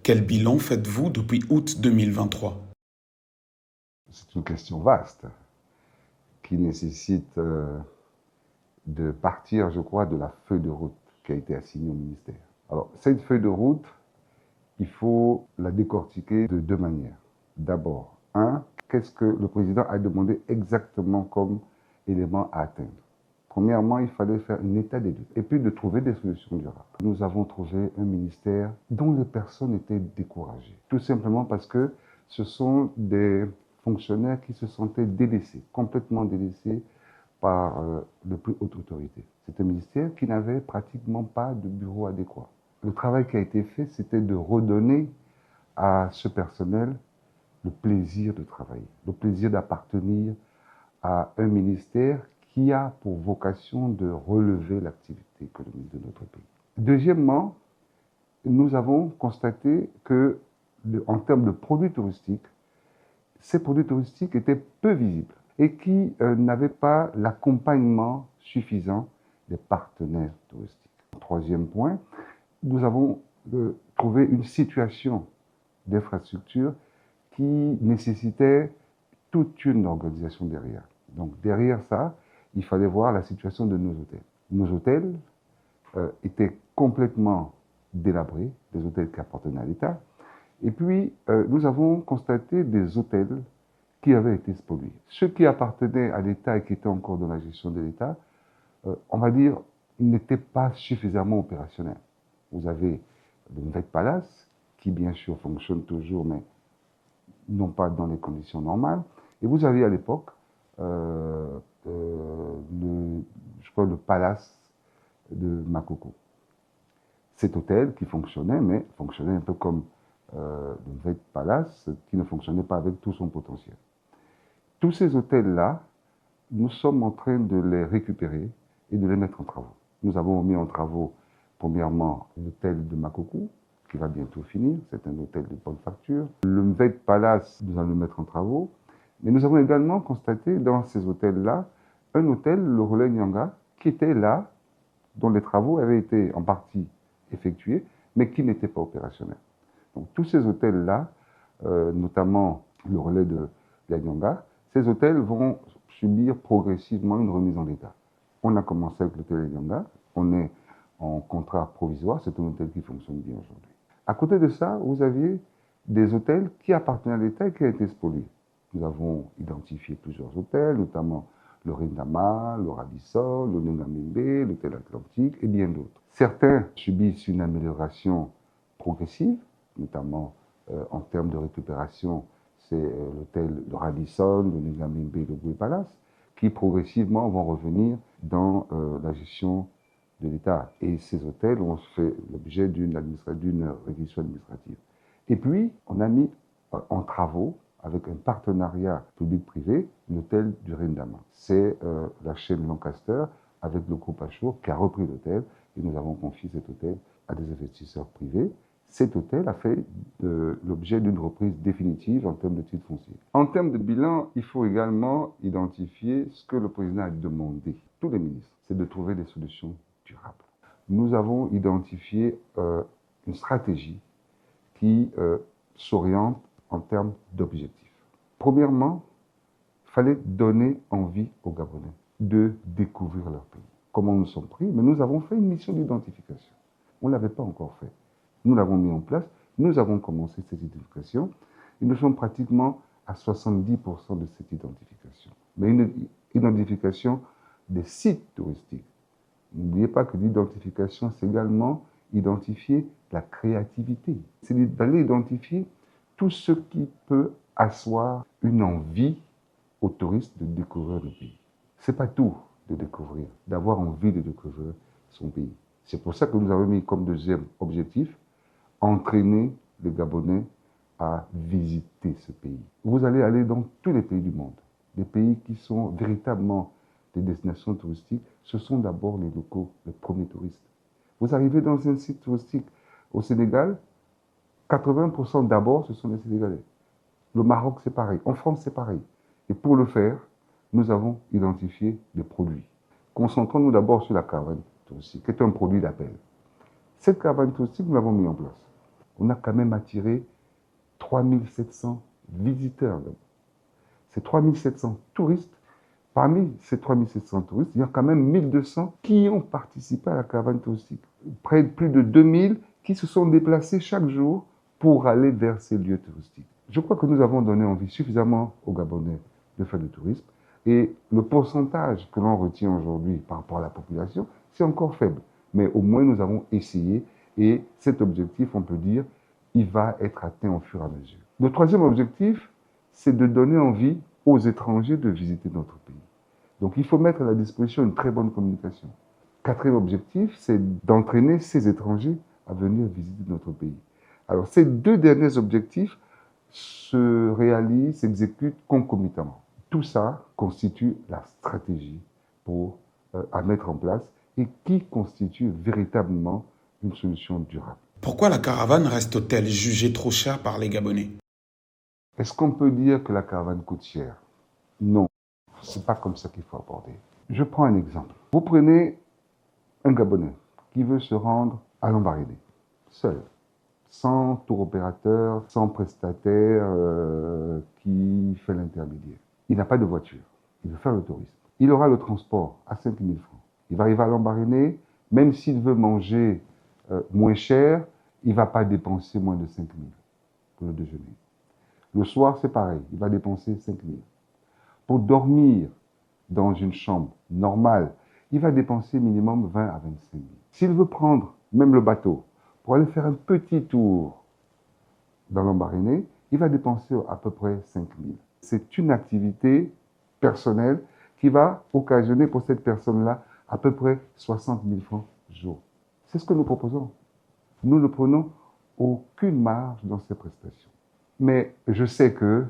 Quel bilan faites-vous depuis août 2023? C'est une question vaste qui nécessite de partir, je crois, de la feuille de route qui a été assignée au ministère. Alors, cette feuille de route, il faut la décortiquer de deux manières. D'abord, qu'est-ce que le président a demandé exactement comme élément à atteindre? Premièrement, il fallait faire un état des lieux et puis de trouver des solutions durables. Nous avons trouvé un ministère dont les personnes étaient découragées. Tout simplement parce que ce sont des fonctionnaires qui se sentaient délaissés, complètement délaissés par les plus hautes autorités. C'est un ministère qui n'avait pratiquement pas de bureau adéquat. Le travail qui a été fait, c'était de redonner à ce personnel le plaisir de travailler, le plaisir d'appartenir à un ministère qui a pour vocation de relever l'activité économique de notre pays. Deuxièmement, nous avons constaté que, en termes de produits touristiques, ces produits touristiques étaient peu visibles et qui n'avaient pas l'accompagnement suffisant des partenaires touristiques. Troisième point, nous avons trouvé une situation d'infrastructure qui nécessitait toute une organisation derrière. Donc derrière ça, il fallait voir la situation de nos hôtels. Nos hôtels étaient complètement délabrés, des hôtels qui appartenaient à l'État. Et puis, nous avons constaté des hôtels qui avaient été spoliés. Ceux qui appartenaient à l'État et qui étaient encore dans la gestion de l'État, on va dire, n'étaient pas suffisamment opérationnels. Vous avez le Mvec Palace, qui bien sûr fonctionne toujours, mais non pas dans les conditions normales. Et vous avez à l'époque, je crois, le Palace de Makoko. Cet hôtel qui fonctionnait, mais fonctionnait un peu comme le Mvec Palace, qui ne fonctionnait pas avec tout son potentiel. Tous ces hôtels-là, nous sommes en train de les récupérer et de les mettre en travaux. Nous avons mis en travaux, premièrement, l'hôtel de Makoko, qui va bientôt finir. C'est un hôtel de bonne facture. Le Mvec Palace, nous allons le mettre en travaux. Mais nous avons également constaté dans ces hôtels-là un hôtel, le Relais Nyanga, qui était là, dont les travaux avaient été en partie effectués, mais qui n'était pas opérationnel. Donc tous ces hôtels-là, notamment le Relais de la Nyanga, ces hôtels vont subir progressivement une remise en état. On a commencé avec l'hôtel de Nyanga, on est en contrat provisoire, c'est un hôtel qui fonctionne bien aujourd'hui. À côté de ça, vous aviez des hôtels qui appartenaient à l'État et qui ont été spoliés. Nous avons identifié plusieurs hôtels, notamment le Rindama, le Radisson, le Nengamembe, l'hôtel Atlantique et bien d'autres. Certains subissent une amélioration progressive, notamment en termes de récupération, c'est l'hôtel le Radisson, le Nengamembe et le Bouygues Palace, qui progressivement vont revenir dans la gestion de l'État. Et ces hôtels ont fait l'objet d'une réquisition administrative. Et puis, on a mis en travaux, avec un partenariat public-privé, l'hôtel du Rindama. C'est la chaîne Lancaster, avec le groupe Achour, qui a repris l'hôtel, et nous avons confié cet hôtel à des investisseurs privés. Cet hôtel a fait l'objet d'une reprise définitive en termes de titres fonciers. En termes de bilan, il faut également identifier ce que le président a demandé, tous les ministres, c'est de trouver des solutions durables. Nous avons identifié une stratégie qui s'oriente en termes d'objectifs. Premièrement, il fallait donner envie aux Gabonais de découvrir leur pays. Comment nous sommes pris? Mais nous avons fait une mission d'identification. On ne l'avait pas encore fait. Nous l'avons mis en place, nous avons commencé cette identification, et nous sommes pratiquement à 70% de cette identification. Mais une identification des sites touristiques. N'oubliez pas que l'identification, c'est également identifier la créativité. C'est d'aller identifier tout ce qui peut asseoir une envie aux touristes de découvrir le pays. C'est pas tout de découvrir, d'avoir envie de découvrir son pays. C'est pour ça que nous avons mis comme deuxième objectif entraîner les Gabonais à visiter ce pays. Vous allez aller dans tous les pays du monde, des pays qui sont véritablement des destinations touristiques, ce sont d'abord les locaux, les premiers touristes. Vous arrivez dans un site touristique au Sénégal, 80% d'abord, ce sont les Sénégalais. Le Maroc, c'est pareil. En France, c'est pareil. Et pour le faire, nous avons identifié des produits. Concentrons-nous d'abord sur la caravane touristique, qui est un produit d'appel. Cette caravane touristique, nous l'avons mis en place. on a quand même attiré 3700 visiteurs. Ces 3700 touristes, parmi ces 3700 touristes, il y a quand même 1200 qui ont participé à la caravane touristique. Plus de 2000 qui se sont déplacés chaque jour pour aller vers ces lieux touristiques. Je crois que nous avons donné envie suffisamment aux Gabonais de faire du tourisme. Et le pourcentage que l'on retient aujourd'hui par rapport à la population, c'est encore faible. Mais au moins, nous avons essayé. Et cet objectif, on peut dire, il va être atteint au fur et à mesure. Le troisième objectif, c'est de donner envie aux étrangers de visiter notre pays. Donc, il faut mettre à la disposition une très bonne communication. Quatrième objectif, c'est d'entraîner ces étrangers à venir visiter notre pays. Alors, ces deux derniers objectifs se réalisent, s'exécutent concomitamment. Tout ça constitue la stratégie à mettre en place et qui constitue véritablement une solution durable. Pourquoi la caravane reste-t-elle jugée trop chère par les Gabonais? Est-ce qu'on peut dire que la caravane coûte cher? Non, c'est pas comme ça qu'il faut aborder. Je prends un exemple. Vous prenez un Gabonais qui veut se rendre à Lambaréné, seul, sans tour opérateur, sans prestataire qui fait l'intermédiaire. Il n'a pas de voiture, il veut faire le tourisme. Il aura le transport à 5 000 francs. Il va arriver à Lambaréné, même s'il veut manger moins cher, il ne va pas dépenser moins de 5 000 pour le déjeuner. Le soir, c'est pareil, il va dépenser 5 000. Pour dormir dans une chambre normale, il va dépenser minimum 20 à 25 000. S'il veut prendre même le bateau pour aller faire un petit tour dans Lambaréné, il va dépenser à peu près 5 000. C'est une activité personnelle qui va occasionner pour cette personne-là à peu près 60 000 francs jour. C'est ce que nous proposons. Nous ne prenons aucune marge dans ces prestations. Mais je sais que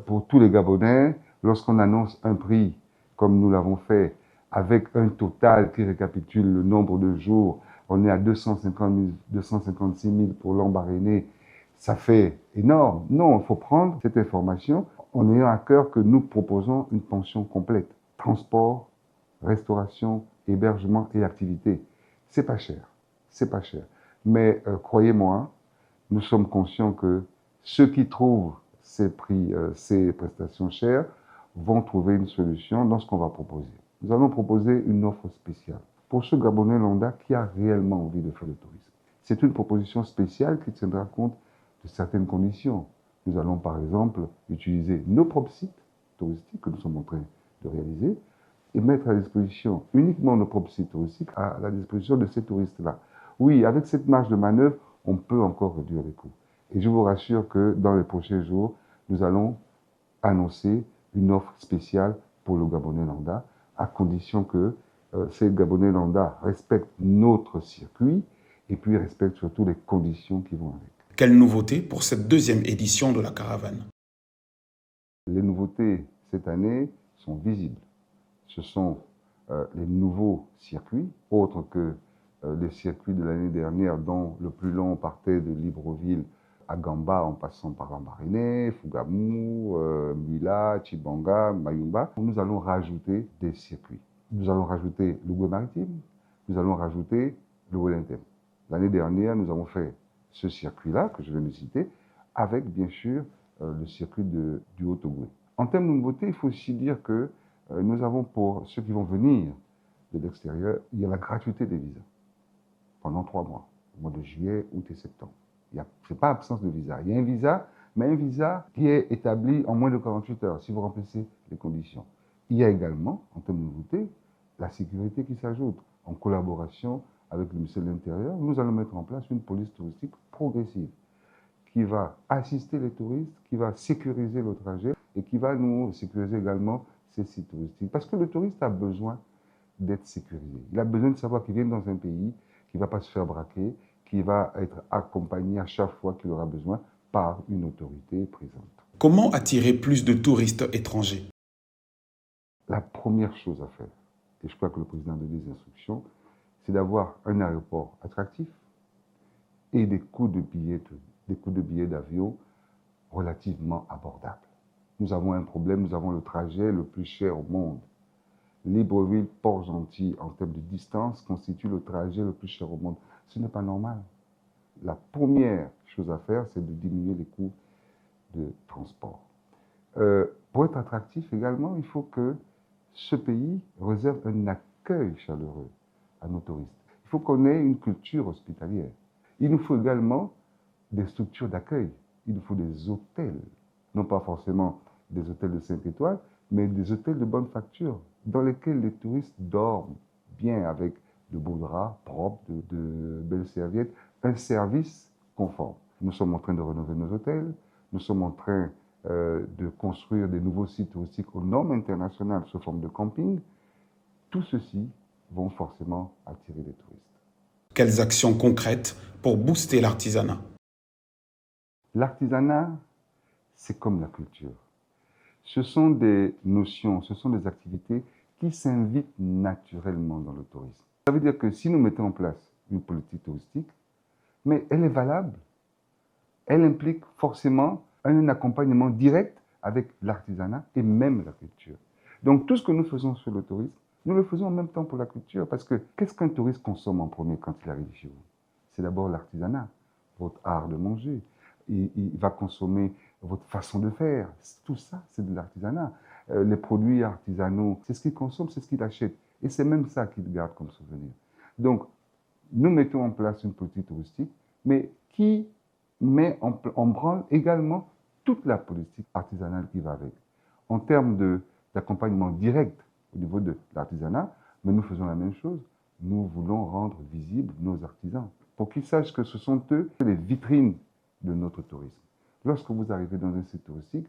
pour tous les Gabonais, lorsqu'on annonce un prix, comme nous l'avons fait, avec un total qui récapitule le nombre de jours, on est à 256 000 pour Lambaréné, ça fait énorme. Non, il faut prendre cette information en ayant à cœur que nous proposons une pension complète. Transport, restauration, hébergement et activité. C'est pas cher. C'est pas cher. Mais croyez-moi, nous sommes conscients que ceux qui trouvent ces prestations chères vont trouver une solution dans ce qu'on va proposer. Nous allons proposer une offre spéciale pour ce Gabonais lambda qui a réellement envie de faire le tourisme. C'est une proposition spéciale qui tiendra compte de certaines conditions. Nous allons par exemple utiliser nos propres sites touristiques que nous sommes en train de réaliser et mettre à disposition uniquement nos propres sites touristiques à la disposition de ces touristes-là. Oui, avec cette marge de manœuvre, on peut encore réduire les coûts. Et je vous rassure que dans les prochains jours, nous allons annoncer une offre spéciale pour le Gabonais lambda, à condition que ces Gabonais lambda respectent notre circuit et puis respectent surtout les conditions qui vont avec. Quelle nouveauté pour cette deuxième édition de la caravane? Les nouveautés cette année sont visibles. Ce sont les nouveaux circuits, autres que les circuits de l'année dernière, dont le plus long partait de Libreville à Gamba en passant par Lambaréné, Fougamou, Mula, Chibanga, Mayumba. Nous allons rajouter des circuits. Nous allons rajouter le Goué maritime, nous allons rajouter le Wellington. L'année dernière, nous avons fait ce circuit-là, que je viens de citer, avec bien sûr le circuit du Haut-Ogooué. En termes de nouveautés, il faut aussi dire que nous avons pour ceux qui vont venir de l'extérieur, il y a la gratuité des visas pendant 3 mois, au mois de juillet, août et septembre. Ce n'est pas absence de visa. Il y a un visa, mais un visa qui est établi en moins de 48 heures, si vous remplissez les conditions. Il y a également, en termes de nouveautés, la sécurité qui s'ajoute. En collaboration avec le ministère de l'Intérieur, nous allons mettre en place une police touristique progressive qui va assister les touristes, qui va sécuriser le trajet et qui va nous sécuriser également ces sites touristiques. Parce que le touriste a besoin d'être sécurisé. Il a besoin de savoir qu'il vient dans un pays qui ne va pas se faire braquer, qui va être accompagné à chaque fois qu'il aura besoin par une autorité présente. Comment attirer plus de touristes étrangers? La première chose à faire, et je crois que le président a donné des instructions, c'est d'avoir un aéroport attractif et des coûts de billets d'avion relativement abordables. Nous avons un problème, nous avons le trajet le plus cher au monde. Libreville-Port-Gentil, en termes de distance, constitue le trajet le plus cher au monde. Ce n'est pas normal. la première chose à faire, c'est de diminuer les coûts de transport. Pour être attractif également, il faut que ce pays réserve un accueil chaleureux à nos touristes. Il faut qu'on ait une culture hospitalière. Il nous faut également des structures d'accueil. Il nous faut des hôtels, non pas forcément des hôtels de 5 étoiles, mais des hôtels de bonne facture, dans lesquels les touristes dorment bien avec de beaux draps propres, de belles serviettes, un service conforme. Nous sommes en train de rénover nos hôtels, nous sommes en train de construire des nouveaux sites touristiques aux normes internationales sous forme de camping. Tout ceci vont forcément attirer les touristes. Quelles actions concrètes pour booster l'artisanat? L'artisanat, c'est comme la culture. Ce sont des notions, ce sont des activités qui s'invitent naturellement dans le tourisme. Ça veut dire que si nous mettons en place une politique touristique, mais elle est valable, elle implique forcément un accompagnement direct avec l'artisanat et même la culture. Donc tout ce que nous faisons sur le tourisme, nous le faisons en même temps pour la culture, parce que qu'est-ce qu'un touriste consomme en premier quand il arrive chez vous? C'est d'abord l'artisanat, votre art de manger. Il va consommer votre façon de faire. Tout ça, c'est de l'artisanat. Les produits artisanaux, c'est ce qu'il consomme, c'est ce qu'il achète. Et c'est même ça qu'il garde comme souvenir. Donc, nous mettons en place une politique touristique, mais qui met en branle également toute la politique artisanale qui va avec. En termes d'accompagnement direct au niveau de l'artisanat, mais nous faisons la même chose. Nous voulons rendre visibles nos artisans pour qu'ils sachent que ce sont eux les vitrines de notre tourisme. Lorsque vous arrivez dans un site touristique,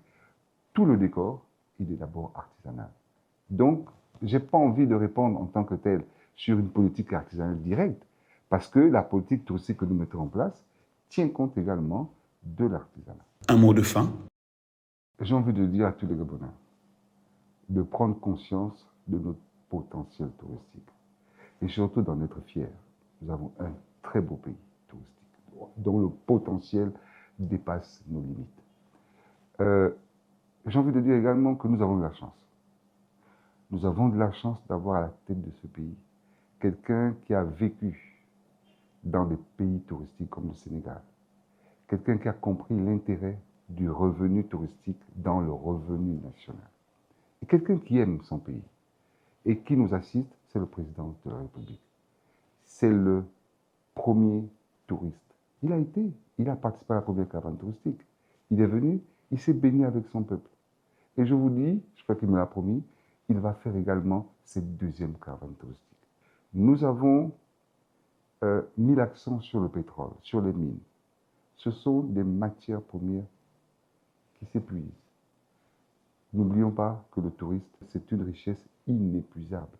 tout le décor, il est d'abord artisanal. Donc, je n'ai pas envie de répondre en tant que tel sur une politique artisanale directe, parce que la politique touristique que nous mettons en place tient compte également de l'artisanat. Un mot de fin? J'ai envie de dire à tous les Gabonais de prendre conscience de notre potentiel touristique et surtout d'en être fiers. Nous avons un très beau pays touristique dont le potentiel dépasse nos limites. J'ai envie de dire également que nous avons de la chance. Nous avons de la chance d'avoir à la tête de ce pays quelqu'un qui a vécu dans des pays touristiques comme le Sénégal, quelqu'un qui a compris l'intérêt du revenu touristique dans le revenu national, et quelqu'un qui aime son pays et qui nous assiste, c'est le président de la République. C'est le premier touriste. Il a participé à la première caravane touristique. Il est venu, il s'est baigné avec son peuple. Et je vous dis, je crois qu'il me l'a promis, il va faire également cette deuxième caravane touristique. Nous avons mis l'accent sur le pétrole, sur les mines. Ce sont des matières premières qui s'épuisent. N'oublions pas que le tourisme, c'est une richesse inépuisable.